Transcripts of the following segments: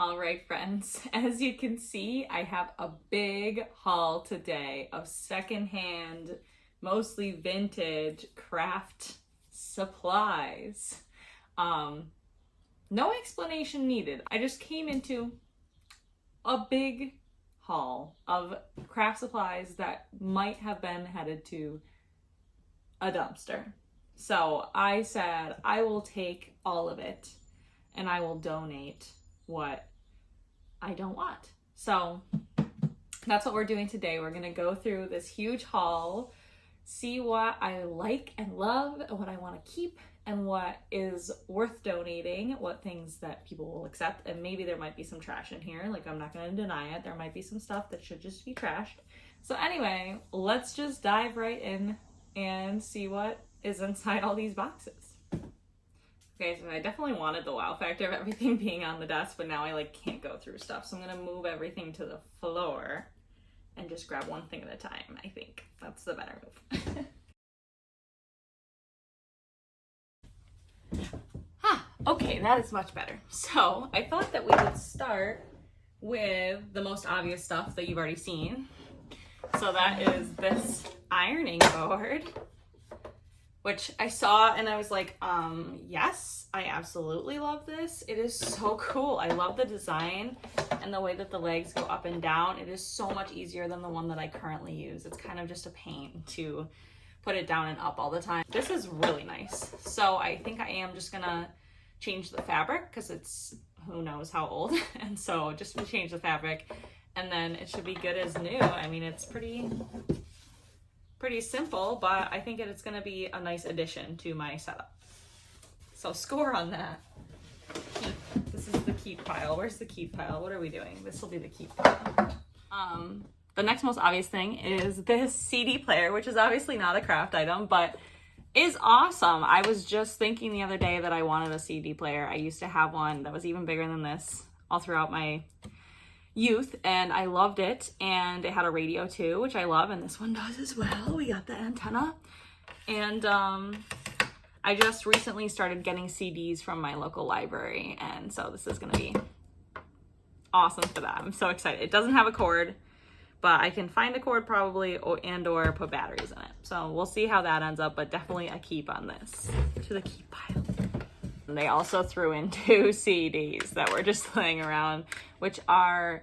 All right, friends, as you can see, I have a big haul today of secondhand, mostly vintage craft supplies. No explanation needed. I just came into a big haul of craft supplies that might have been headed to a dumpster. So I said, I will take all of it and I will donate what I don't want. So that's what we're doing today. We're gonna go through this huge haul, see what I like and love and what I want to keep and what is worth donating, what things that people will accept, and maybe there might be some trash in here. Like, I'm not gonna deny it. There might be some stuff that should just be trashed. So anyway, let's just dive right in and see what is inside all these boxes. Okay, so I definitely wanted the wow factor of everything being on the desk, but now I can't go through stuff. So I'm gonna move everything to the floor and just grab one thing at a time. I think that's the better move. Okay, that is much better. So I thought that we would start with the most obvious stuff that you've already seen. So that is this ironing board, which I saw and I was like, yes, I absolutely love this. It is so cool. I love the design and the way that the legs go up and down. It is so much easier than the one that I currently use. It's kind of just a pain to put it down and up all the time. This is really nice. So I think I am just gonna change the fabric because it's who knows how old. And so just to change the fabric and then it should be good as new. I mean, it's pretty simple, but I think it's gonna be a nice addition to my setup. So score on that. This is the keep pile. Where's the keep pile? What are we doing? This will be the keep pile. The next most obvious thing is this CD player, which is obviously not a craft item, but is awesome. I was just thinking the other day that I wanted a CD player. I used to have one that was even bigger than this all throughout my youth, and I loved it, and it had a radio too, which I love, and this one does as well. We got the antenna, and I just recently started getting CDs from my local library, and so this is gonna be awesome for that. I'm so excited. It doesn't have a cord, but I can find a cord probably or put batteries in it, so we'll see how that ends up, but definitely a keep on this. To the keep pile. And they also threw in 2 CDs that were just laying around, which are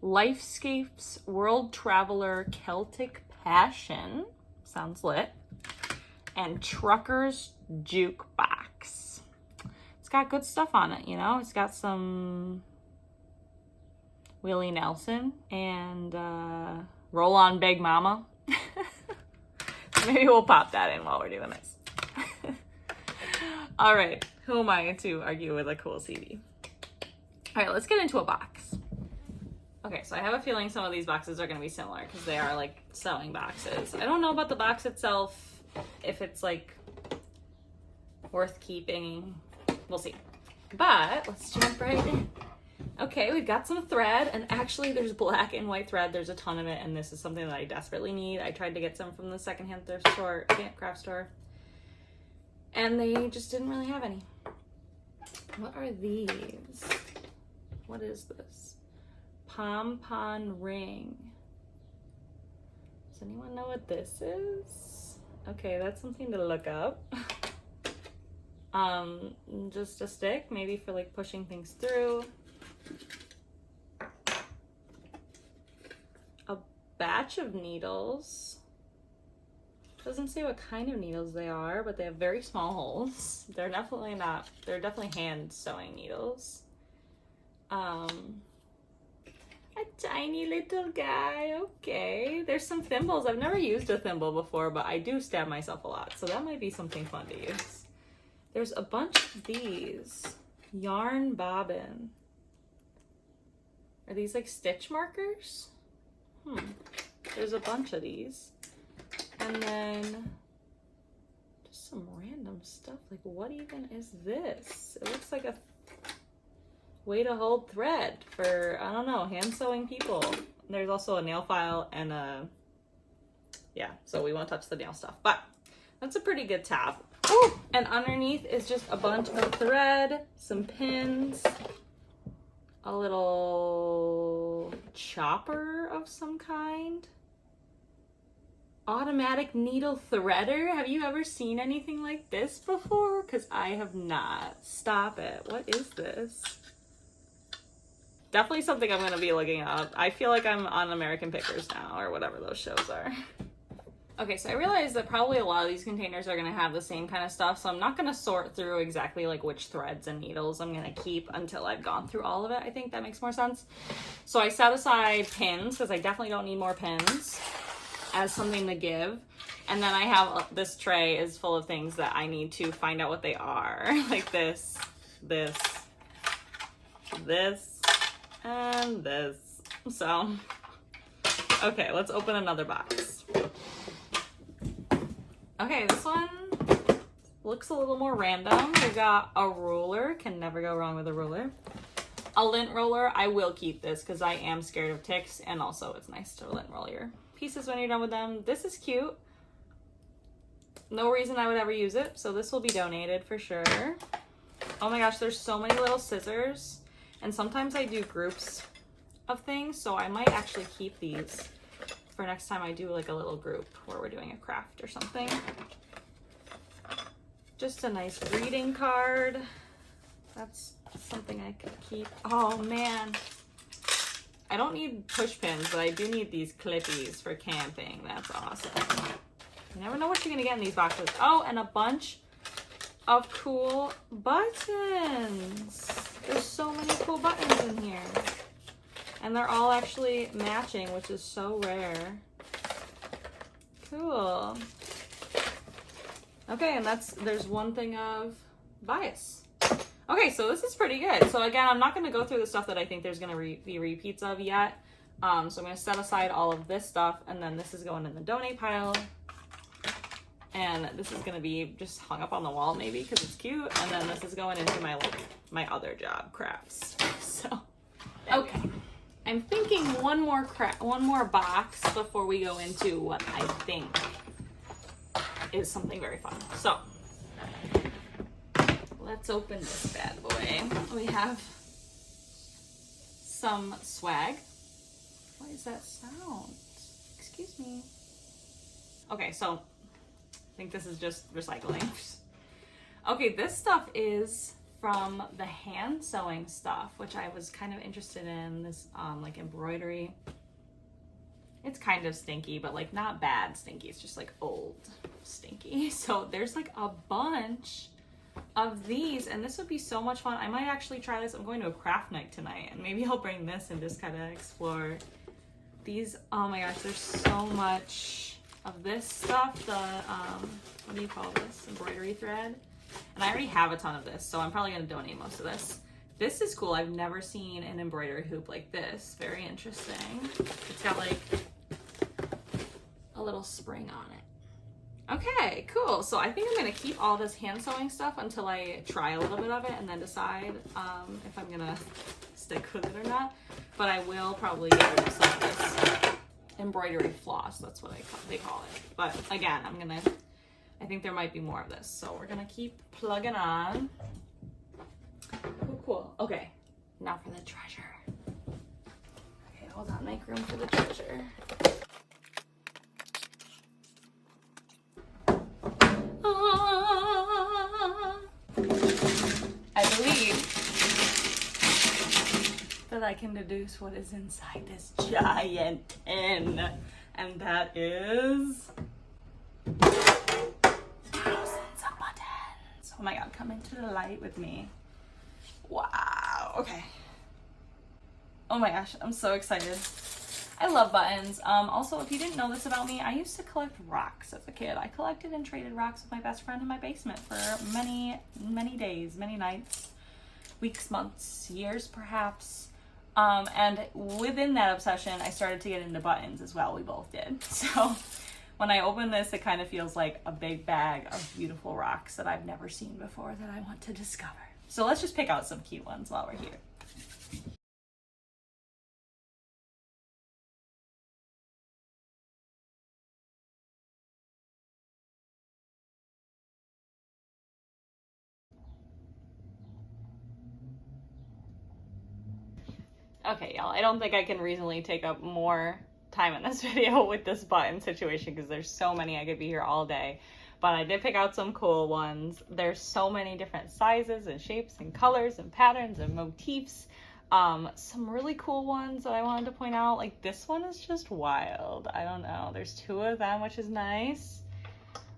Lifescapes World Traveler Celtic Passion, sounds lit, and Trucker's Jukebox. It's got good stuff on it, you know? It's got some Willie Nelson and Roll On Big Mama. Maybe we'll pop that in while we're doing this. All right, who am I to argue with a cool CD? All right, let's get into a box. Okay, so I have a feeling some of these boxes are gonna be similar because they are like sewing boxes. I don't know about the box itself, if it's like worth keeping. We'll see. But let's jump right in. Okay, we've got some thread, and actually there's black and white thread. There's a ton of it, and this is something that I desperately need. I tried to get some from the secondhand thrift store, craft store, and they just didn't really have any. What are these? What is this? Pom-pom ring. Does anyone know what this is? Okay, that's something to look up. Just a stick, maybe for like pushing things through. A batch of needles. Doesn't say what kind of needles they are, but they have very small holes. They're definitely hand sewing needles. A tiny little guy, okay. There's some thimbles. I've never used a thimble before, but I do stab myself a lot, so that might be something fun to use. There's a bunch of these. Yarn bobbin. Are these like stitch markers? There's a bunch of these. And then just some random stuff. Like, what even is this? It looks like a way to hold thread for, I don't know, hand sewing people. There's also a nail file and yeah, so we won't touch the nail stuff, but that's a pretty good tab. Ooh, and underneath is just a bunch of thread, some pins, a little chopper of some kind. Automatic needle threader. Have you ever seen anything like this before? Because I have not. Stop it. What is this? Definitely something I'm going to be looking up. I feel like I'm on American Pickers now, or whatever those shows are. Okay, so I realized that probably a lot of these containers are going to have the same kind of stuff, so I'm not going to sort through exactly like which threads and needles I'm going to keep until I've gone through all of it. I think that makes more sense. So I set aside pins, because I definitely don't need more pins, as something to give. And then I have this tray is full of things that I need to find out what they are. Like this, this, this, and this. So, okay, let's open another box. Okay, this one looks a little more random. We got a ruler. Can never go wrong with a ruler. A lint roller. I will keep this because I am scared of ticks, and also it's nice to lint roll your pieces when you're done with them. This is cute. No reason I would ever use it, so this will be donated for sure. Oh my gosh, there's so many little scissors, and sometimes I do groups of things, so I might actually keep these for next time I do like a little group where we're doing a craft or something. Just a nice greeting card. That's something I could keep. Oh man, I don't need push pins, but I do need these clippies for camping. That's awesome. You never know what you're gonna get in these boxes. Oh, and a bunch of cool buttons. There's so many cool buttons in here. And they're all actually matching, which is so rare. Cool. Okay, and there's one thing of bias. Okay, so this is pretty good. So again, I'm not going to go through the stuff that I think there's going to be repeats of yet. So I'm going to set aside all of this stuff, and then this is going in the donate pile. And this is going to be just hung up on the wall maybe because it's cute. And then this is going into my other job, crafts. So, okay. I'm thinking one more box before we go into what I think is something very fun. So, let's open this bad boy. We have some swag. What is that sound? Excuse me. Okay, so I think this is just recycling. Okay, this stuff is from the hand sewing stuff, which I was kind of interested in. This like embroidery. It's kind of stinky, but like not bad stinky. It's just like old stinky. So there's like a bunch of these, and this would be so much fun. I might actually try this. I'm going to a craft night tonight, and maybe I'll bring this and just kind of explore these. Oh my gosh, there's so much of this stuff. The what do you call this? Embroidery thread. And I already have a ton of this, so I'm probably going to donate most of this. This is cool. I've never seen an embroidery hoop like this. Very interesting. It's got like a little spring on it. Okay, cool. So I think I'm going to keep all this hand sewing stuff until I try a little bit of it and then decide if I'm going to stick with it or not. But I will probably get rid of some of this embroidery floss. That's what they call it. But again, I think there might be more of this. So we're going to keep plugging on. Cool, cool. Okay, now for the treasure. Okay, hold on, make room for the treasure. I believe that I can deduce what is inside this giant tin, and that is thousands of buttons. Oh my god, come into the light with me. Wow, okay. Oh my gosh, I'm so excited. I love buttons. Also, if you didn't know this about me, I used to collect rocks as a kid. I collected and traded rocks with my best friend in my basement for many, many days, many nights, weeks, months, years perhaps. And within that obsession, I started to get into buttons as well. We both did. So when I open this, it kind of feels like a big bag of beautiful rocks that I've never seen before that I want to discover. So let's just pick out some cute ones while we're here. Okay, y'all, I don't think I can reasonably take up more time in this video with this button situation because there's so many. I could be here all day. But I did pick out some cool ones. There's so many different sizes and shapes and colors and patterns and motifs. Some really cool ones that I wanted to point out. Like this one is just wild. I don't know. There's 2 of them, which is nice.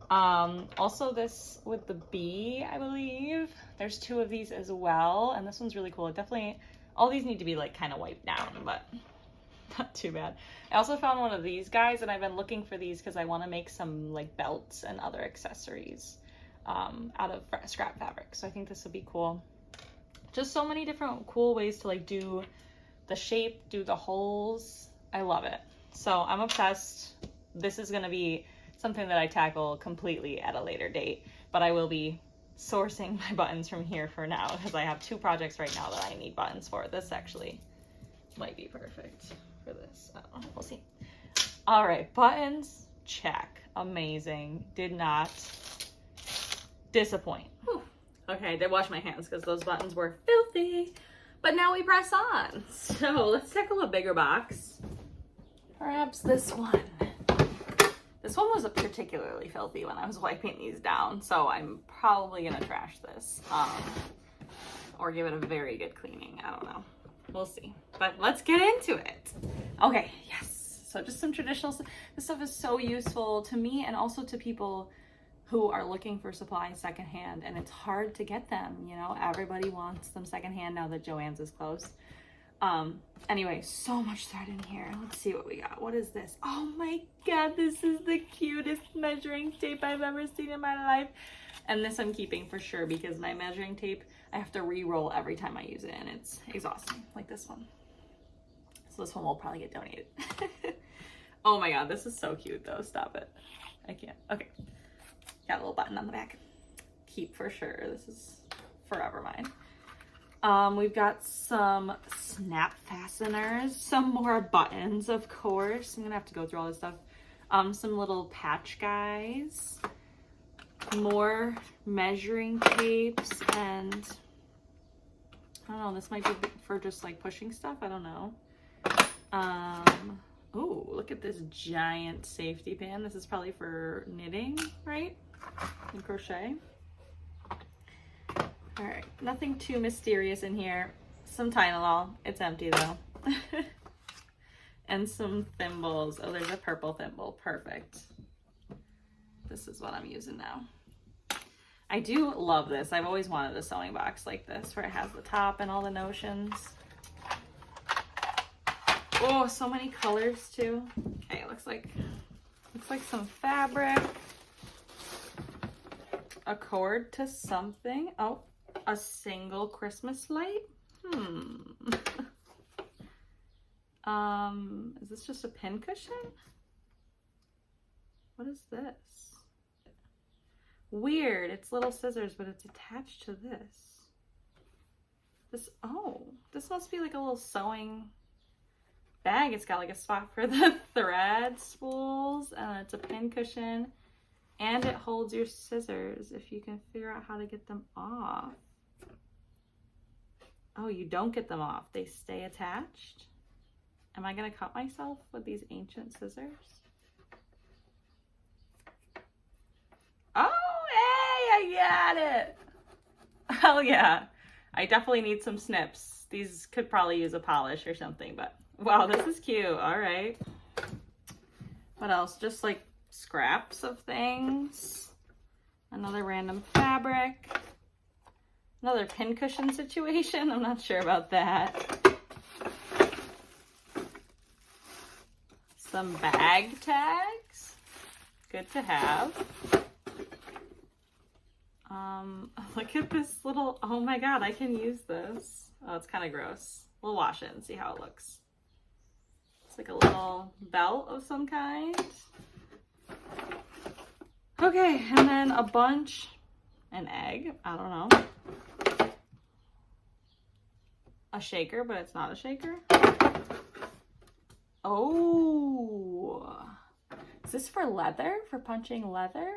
Also this with the bee, I believe. There's 2 of these as well. And this one's really cool. It definitely, all these need to be like kind of wiped down, but not too bad. I also found one of these guys, and I've been looking for these because I want to make some like belts and other accessories out of scrap fabric. So I think this would be cool. Just so many different cool ways to like do the shape, do the holes. I love it. So I'm obsessed. This is going to be something that I tackle completely at a later date, but I will be sourcing my buttons from here for now because I have 2 projects right now that I need buttons for. This actually might be perfect for this. I don't know. We'll see. All right, buttons, check. Amazing. Did not disappoint. Whew. Okay, I did wash my hands because those buttons were filthy, but now we press on. So let's tackle a bigger box. Perhaps this one. This one was particularly filthy when I was wiping these down, so I'm probably gonna trash this or give it a very good cleaning. I don't know. We'll see. But let's get into it. Okay, yes. So just some traditional stuff. This stuff is so useful to me and also to people who are looking for supplies secondhand, and it's hard to get them. You know, everybody wants them secondhand now that Joann's is closed. Anyway, so much thread in here. Let's see what we got. What is this? Oh my God, this is the cutest measuring tape I've ever seen in my life. And this I'm keeping for sure because my measuring tape, I have to re-roll every time I use it and it's exhausting, like this one. So this one will probably get donated. Oh my God, this is so cute though. Stop it. I can't. Okay. Got a little button on the back. Keep for sure. This is forever mine. We've got some snap fasteners, some more buttons, of course. I'm gonna have to go through all this stuff. Some little patch guys, more measuring tapes, and I don't know, this might be for just like pushing stuff. I don't know. Oh, look at this giant safety pin. This is probably for knitting, right? And crochet. All right, nothing too mysterious in here. Some Tylenol, it's empty though. And some thimbles. Oh, there's a purple thimble, perfect. This is what I'm using now. I do love this. I've always wanted a sewing box like this where it has the top and all the notions. Oh, so many colors too. Okay, it looks like some fabric. A cord to something. Oh, a single Christmas light? Is this just a pin cushion? What is this? Weird, it's little scissors, but it's attached to this. This must be like a little sewing bag. It's got like a spot for the thread spools, and it's a pin cushion, and it holds your scissors if you can figure out how to get them off. Oh, you don't get them off. They stay attached. Am I gonna cut myself with these ancient scissors? Oh, hey, I got it. Hell yeah. I definitely need some snips. These could probably use a polish or something, but wow, this is cute. All right. What else? Just like scraps of things. Another random fabric. Another pincushion situation. I'm not sure about that. Some bag tags. Good to have. Look at this little, oh my God, I can use this. Oh, it's kind of gross. We'll wash it and see how it looks. It's like a little belt of some kind. Okay, and then a bunch, an egg, I don't know. A shaker, but it's not a shaker. Oh, is this for leather? For punching leather?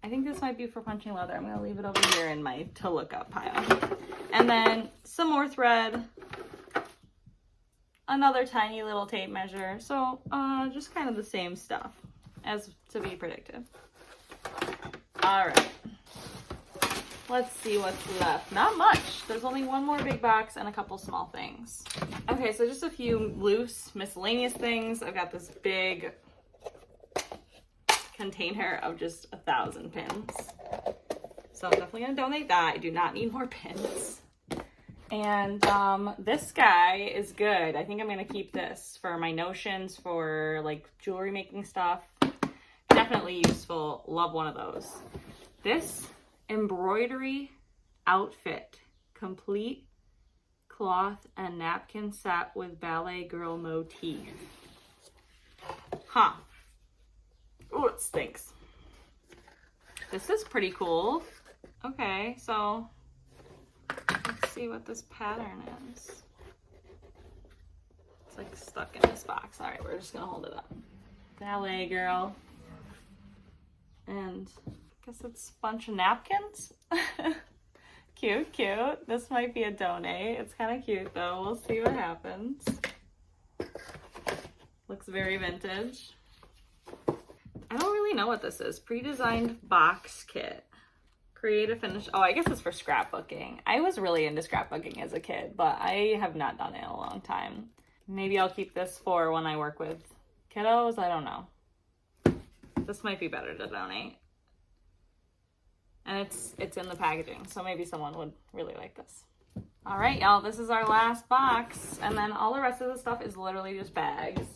I think this this might be for punching leather. I'm gonna leave it over here in my to look up pile. And then some more thread, another tiny little tape measure. So just kind of the same stuff as to be predicted. All right, let's see what's left. Not much. There's only one more big box and a couple small things. Okay, so just a few loose miscellaneous things. I've got this big container of just 1,000 pins. So I'm definitely gonna donate that. I do not need more pins. And this guy is good. I think I'm gonna keep this for my notions for like jewelry making stuff. Definitely useful. Love one of those. This embroidery outfit, complete cloth and napkin set with ballet girl motif. Huh. Oh, it stinks. This is pretty cool. Okay, so let's see what this pattern is. It's like stuck in this box. All right, we're just gonna hold it up. Ballet girl. And I guess it's a bunch of napkins. Cute, cute. This might be a donate. It's kind of cute though. We'll see what happens. Looks very vintage. I don't really know what this is. Pre-designed box kit. Create a finish. Oh, I guess it's for scrapbooking. I was really into scrapbooking as a kid, but I have not done it in a long time. Maybe I'll keep this for when I work with kiddos. I don't know. This might be better to donate. And it's in the packaging, so maybe someone would really like this. All right, y'all, this is our last box. And then all the rest of the stuff is literally just bags.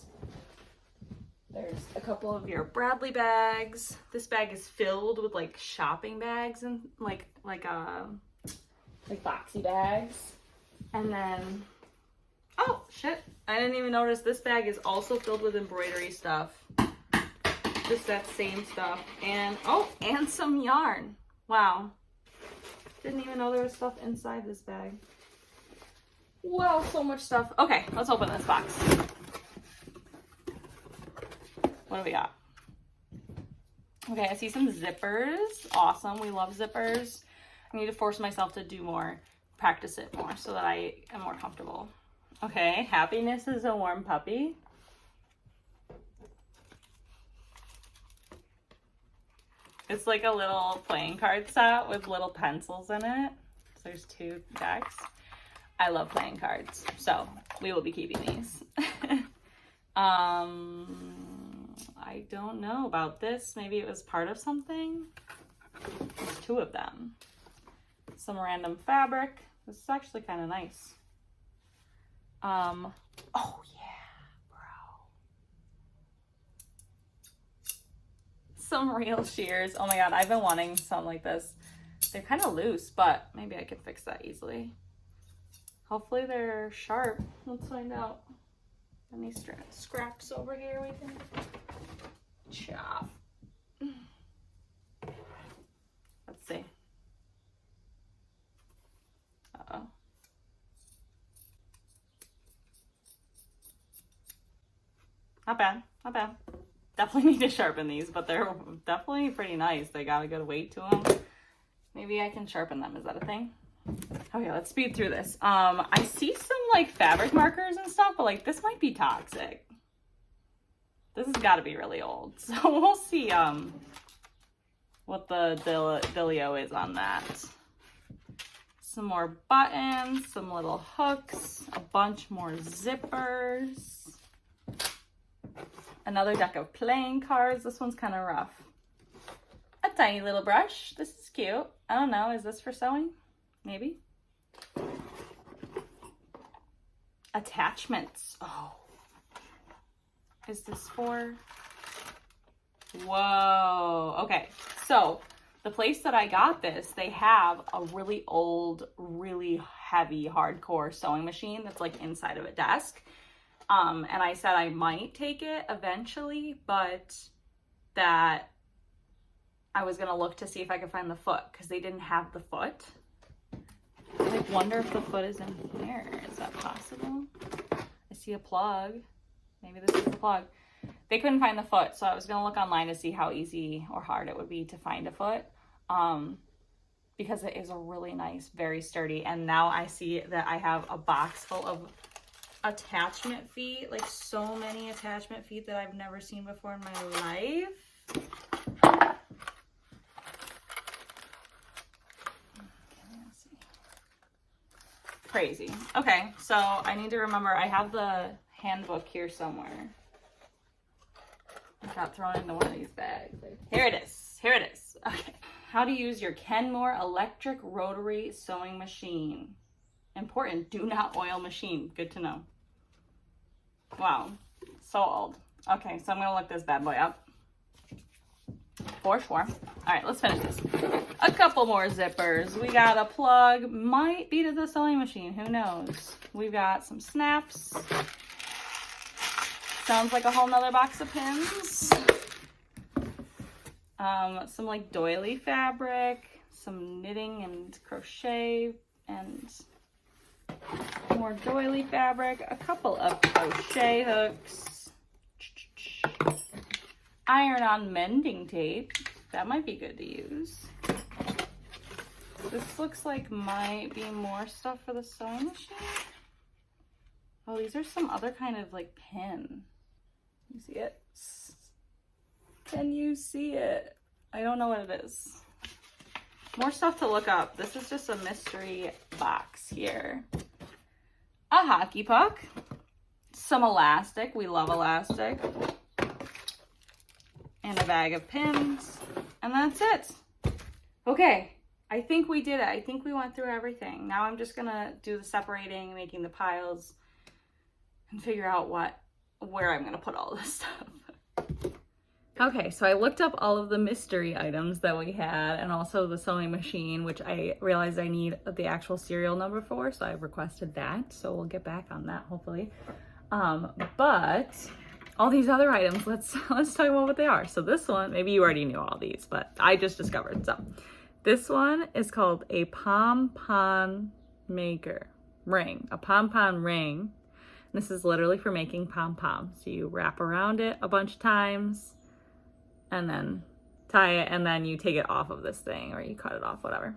There's a couple of your Bradley bags. This bag is filled with like shopping bags and like boxy bags. And then, oh shit, I didn't even notice this bag is also filled with embroidery stuff. Just that same stuff. And oh, and some yarn. Wow. Didn't even know there was stuff inside this bag. Wow, so much stuff. Okay, let's open this box. What do we got? Okay, I see some zippers. Awesome, we love zippers. I need to force myself to do more, practice it more so that I am more comfortable. Okay, happiness is a warm puppy. It's like a little playing card set with little pencils in it. So there's 2 decks. I love playing cards, so we will be keeping these. I don't know about this. Maybe it was part of something. There's 2 of them. Some random fabric. This is actually kind of nice. Oh yeah, bro. Some real shears. Oh my god, I've been wanting some like this. They're kind of loose, but maybe I can fix that easily. Hopefully they're sharp. Let's find out. Any scraps over here we can chop. Let's see. Uh-oh. Not bad, not bad. Definitely need to sharpen these, but they're definitely pretty nice. They got a good weight to them. Maybe I can sharpen them. Is that a thing? Okay, let's speed through this. I see some like fabric markers and stuff, but like this might be toxic. This has got to be really old. So we'll see what the dealio is on that. Some more buttons, some little hooks, a bunch more zippers. Another deck of playing cards. This one's kind of rough. A tiny little brush. This is cute. I don't know. Is this for sewing? Maybe. Attachments. Oh. Is this for? Whoa. Okay. So the place that I got this, they have a really old, really heavy, hardcore sewing machine that's like inside of a desk. And I said I might take it eventually, but that I was gonna look to see if I could find the foot because they didn't have the foot. I like wonder if the foot is in here. Is that possible? I see a plug. Maybe this is the plug. They couldn't find the foot, so I was gonna look online to see how easy or hard it would be to find a foot. because it is a really nice, very sturdy. And now I see that I have a box full of attachment feet, like so many attachment feet that I've never seen before in my life. Crazy. Okay, so I need to remember I have the handbook here somewhere. It got thrown into one of these bags. Here it is. Here it is. Okay. How to use your Kenmore electric rotary sewing machine. Important, do not oil machine. Good to know. Wow, so old. Okay, so I'm gonna look this bad boy up. For sure. All right, let's finish this. A couple more zippers. We got a plug, might be to the sewing machine, who knows? We've got some snaps. Sounds like a whole nother box of pins. Some like doily fabric, some knitting and crochet, and more doily fabric, a couple of crochet hooks, iron-on mending tape. That might be good to use. This looks like might be more stuff for the sewing machine. Oh, these are some other kind of like pin. You see it? Can you see it? I don't know what it is. More stuff to look up. This is just a mystery box here. A hockey puck. Some elastic. We love elastic. And a bag of pins. And that's it. Okay. I think we did it. I think we went through everything. Now I'm just gonna do the separating, making the piles, and figure out where I'm gonna put all this stuff. Okay, so I looked up all of the mystery items that we had and also the sewing machine, which I realized I need the actual serial number for, so I requested that. So we'll get back on that hopefully. But all these other items, let's talk about what they are. So this one, maybe you already knew all these, but I just discovered. So this one is called a pom-pom maker ring, a pom-pom ring. This is literally for making pom-poms. So you wrap around it a bunch of times and then tie it, and then you take it off of this thing or you cut it off, whatever.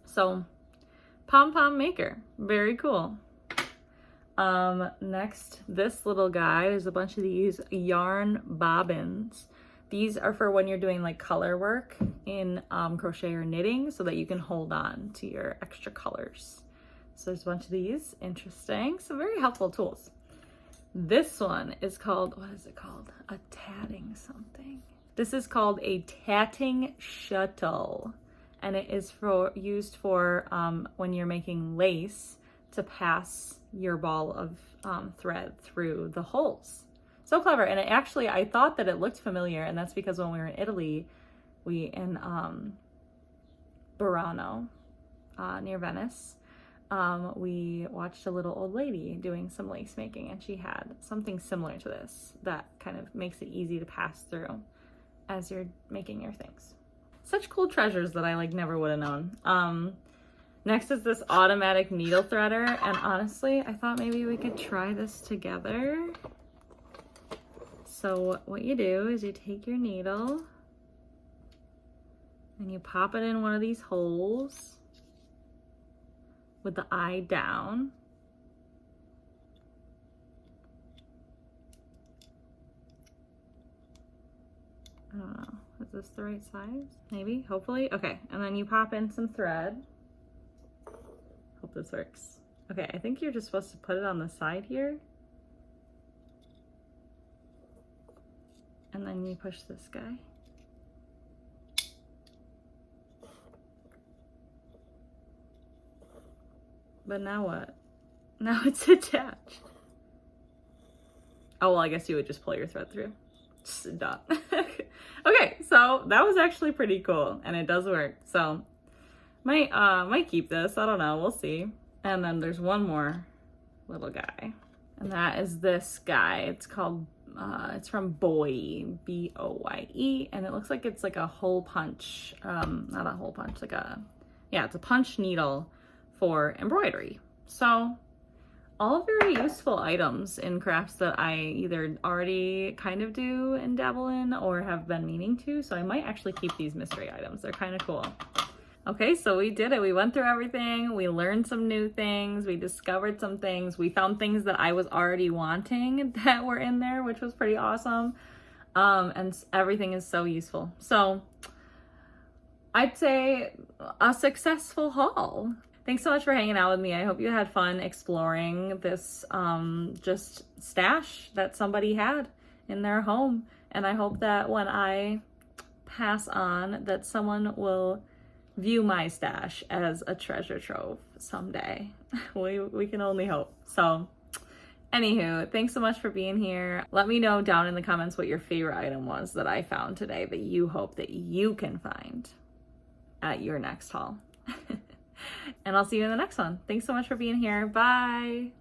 So pom-pom maker, very cool. Next, this little guy, there's a bunch of these yarn bobbins. These are for when you're doing like color work in crochet or knitting so that you can hold on to your extra colors. So there's a bunch of these, interesting. So very helpful tools. This one is called, what is it called? A tatting something. This is called a tatting shuttle. And it is used for when you're making lace to pass your ball of thread through the holes. So clever. And it actually, I thought that it looked familiar, and that's because when we were in Italy, in Burano, near Venice, we watched a little old lady doing some lace making, and she had something similar to this that kind of makes it easy to pass through as you're making your things. Such cool treasures that I like never would have known. Next is this automatic needle threader, and honestly, I thought maybe we could try this together. So what you do is you take your needle and you pop it in one of these holes with the eye down. I don't know, is this the right size? Maybe, hopefully. Okay, and then you pop in some thread. Hope this works. Okay, I think you're just supposed to put it on the side here. And then you push this guy. But now what? Now it's attached. Oh, well, I guess you would just pull your thread through. Just done. Okay, so that was actually pretty cool, and it does work. So might keep this. I don't know. We'll see. And then there's one more little guy, and that is this guy. It's called it's from Boye, B-O-Y-E, and it looks like it's like a hole punch, not a hole punch, like a, yeah, it's a punch needle for embroidery. So all very useful items in crafts that I either already kind of do and dabble in or have been meaning to. So I might actually keep these mystery items. They're kind of cool. Okay, so we did it. We went through everything. We learned some new things. We discovered some things. We found things that I was already wanting that were in there, which was pretty awesome. And everything is so useful. So I'd say a successful haul. Thanks so much for hanging out with me. I hope you had fun exploring this just stash that somebody had in their home. And I hope that when I pass on, that someone will view my stash as a treasure trove someday. We can only hope. So anywho, thanks so much for being here. Let me know down in the comments what your favorite item was that I found today that you hope that you can find at your next haul. And I'll see you in the next one. Thanks so much for being here. Bye.